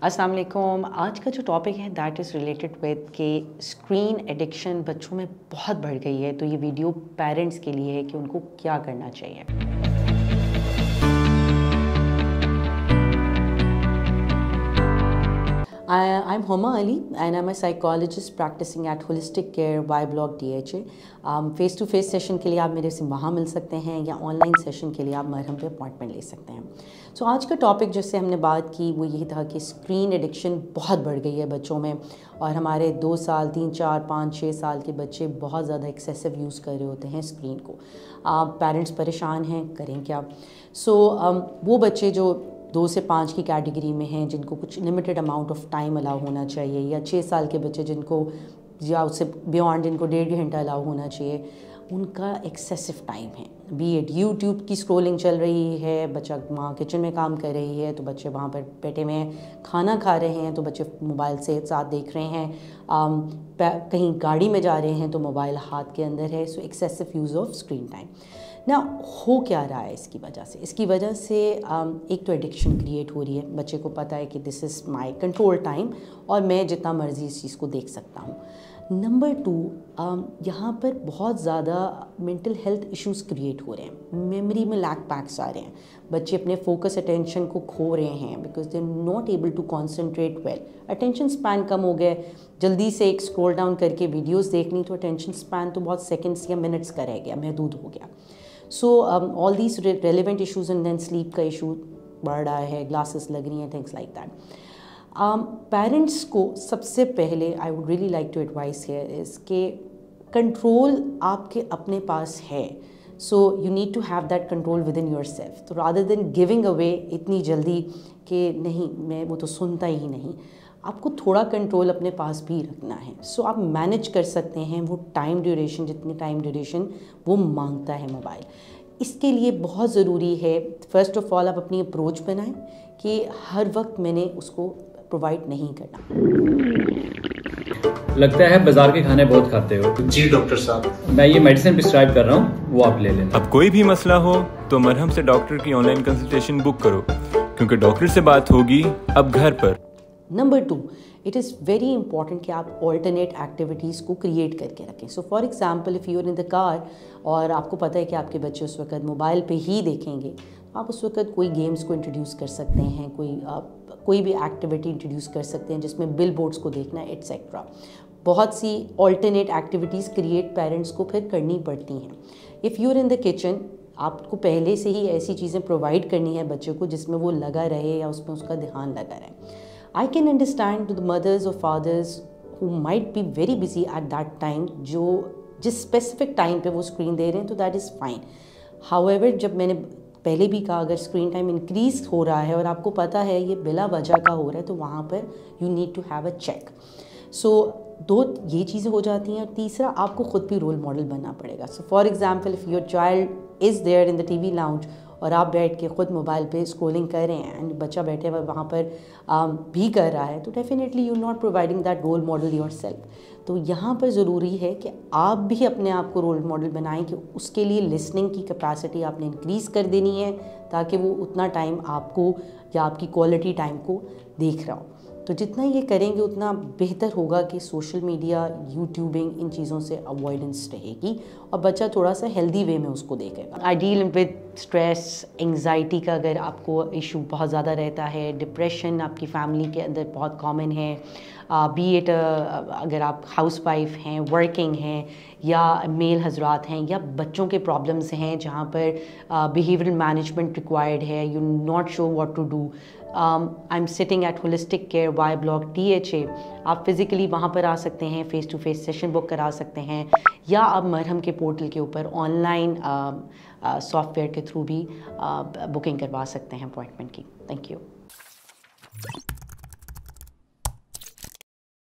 अस्सलाम वालेकुम। आज का जो टॉपिक है दैट इज़ रिलेटेड विद कि स्क्रीन एडिक्शन बच्चों में बहुत बढ़ गई है, तो ये वीडियो पेरेंट्स के लिए है कि उनको क्या करना चाहिए। I'm Homa Ali and I'm a psychologist practicing at Holistic Care Y Block DHA. Face to face session के लिए आप मेरे से वहाँ मिल सकते हैं या ऑनलाइन सेशन के लिए आप मरहम पे अपॉइंटमेंट ले सकते हैं। सो आज का टॉपिक जिससे हमने बात की वो यही था कि स्क्रीन एडिक्शन बहुत बढ़ गई है बच्चों में, और हमारे 2 साल 3 4 5 6 साल के बच्चे बहुत ज़्यादा एक्सेसिव यूज़ कर रहे होते हैं स्क्रीन को। पेरेंट्स परेशान हैं, करें क्या। वो बच्चे जो 2 से 5 की कैटेगरी में हैं जिनको कुछ limited amount of time allow होना चाहिए, या 6 साल के बच्चे जिनको या उससे बियॉन्ड जिनको 1.5 घंटा अलाउ होना चाहिए, उनका एक्सेसिव टाइम है। बी एट यूट्यूब की स्क्रॉलिंग चल रही है, बच्चा वहाँ किचन में काम कर रही है तो बच्चे वहाँ पर बैठे हुए हैं, खाना खा रहे हैं तो बच्चे मोबाइल से साथ देख रहे हैं, कहीं गाड़ी में जा रहे हैं तो मोबाइल हाथ के अंदर है। सो excessive use of screen time ना हो क्या रहा है इसकी वजह से एक तो एडिक्शन क्रिएट हो रही है। बच्चे को पता है कि this is my control time और मैं जितना मर्ज़ी इस चीज़ को देख सकता हूँ। नंबर 2, यहाँ पर बहुत ज़्यादा मेंटल हेल्थ इश्यूज़ क्रिएट हो रहे हैं, मेमोरी में लैक पैक्स आ रहे हैं, बच्चे अपने फोकस अटेंशन को खो रहे हैं because they are not able to concentrate well. Attention span कम हो गए, जल्दी से एक स्क्रॉल डाउन करके वीडियोस देखनी तो अटेंशन स्पैन तो बहुत सेकंड्स या मिनट्स का रह गया, महदूद हो गया। So all these relevant issues and then sleep का इशू बढ़ रहा है, ग्लासेस लग रही हैं, थिंग्स लाइक दैट। पेरेंट्स को सबसे पहले I would really like to advise here is के कंट्रोल आपके अपने पास है, so you need to have that control within yourself. तो रादर देन गिविंग अवे इतनी जल्दी कि नहीं मैं वो तो सुनता ही नहीं, आपको थोड़ा कंट्रोल अपने पास भी रखना है। सो आप मैनेज कर सकते हैं वो टाइम ड्यूरेशन, जितनी टाइम ड्यूरेशन वो मांगता है मोबाइल। इसके लिए बहुत ज़रूरी है फ़र्स्ट ऑफ़ ऑल आप अपनी अप्रोच बनाएं कि हर वक्त मैंने उसको प्रोवाइड नहीं करना। लगता है बाजार के खाने बहुत खाते हो। जी डॉक्टर साहब, मैं ये मेडिसिन प्रिस्क्राइब कर रहा हूँ, वो आप ले लेना। अब कोई भी मसला हो तो मरहम से डॉक्टर की ऑनलाइन कंसल्टेशन बुक करो, क्योंकि डॉक्टर से बात होगी अब घर पर। Number 2, it is very important कि आप ऑल्टरनेट एक्टिविटीज़ को क्रिएट करके रखें। So for example if you are in the car और आपको पता है कि आपके बच्चे उस वक्त मोबाइल पे ही देखेंगे, आप उस वक्त कोई गेम्स को इंट्रोड्यूस कर सकते हैं, कोई भी एक्टिविटी इंट्रोड्यूस कर सकते हैं जिसमें बिल बोर्ड्स को देखना है एट्सेट्रा। बहुत सी ऑल्टरनेट एक्टिविटीज़ क्रिएट पेरेंट्स को फिर करनी पड़ती हैं। If you are in the kitchen, आपको पहले से ही ऐसी चीज़ें प्रोवाइड करनी है बच्चे को जिसमें वो लगा रहे या उसमें उसका ध्यान लगा रहे। I can understand to the mothers or fathers who might be very busy at that time, जो जिस specific time पे वो screen दे रहे हैं तो that is fine. However, जब मैंने पहले भी कहा अगर screen time increase हो रहा है और आपको पता है ये बिला वजह का हो रहा है तो वहाँ पर you need to have a check. So 2 ये चीज़ें हो जाती हैं, और तीसरा आपको ख़ुद भी रोल मॉडल बनना पड़ेगा। So for example, if your child is there in the TV lounge और आप बैठ के ख़ुद मोबाइल पे स्क्रॉलिंग कर रहे हैं एंड बच्चा बैठे हुए वहाँ पर भी कर रहा है, तो definitely you not providing that role model yourself. तो यहाँ पर ज़रूरी है कि आप भी अपने आप को रोल मॉडल बनाएं कि उसके लिए लिसनिंग की कैपेसिटी आपने इंक्रीज़ कर देनी है ताकि वो उतना टाइम आपको या आपकी क्वालिटी टाइम को देख रहा हो। तो जितना ये करेंगे उतना बेहतर होगा कि सोशल मीडिया, यूट्यूबिंग, इन चीज़ों से अवॉइडेंस रहेगी और बच्चा थोड़ा सा हेल्दी वे में उसको देखेगा। I deal with stress, anxiety का अगर आपको इशू बहुत ज़्यादा रहता है, डिप्रेशन आपकी फैमिली के अंदर बहुत कॉमन है, बी इट अगर आप हाउस वाइफ हैं, वर्किंग हैं, या मेल हजरात हैं, या बच्चों के प्रॉब्लम्स हैं जहाँ पर बिहेवियरल मैनेजमेंट रिक्वायर्ड है, you not sure what to do, I am sitting at holistic care Y block DHA। आप फिज़िकली वहाँ पर आ सकते हैं, face to face session book करा सकते हैं, या आप मरहम के पोर्टल के ऊपर ऑनलाइन सॉफ्टवेयर के थ्रू भी बुकिंग करवा सकते हैं अपॉइंटमेंट की। Thank you.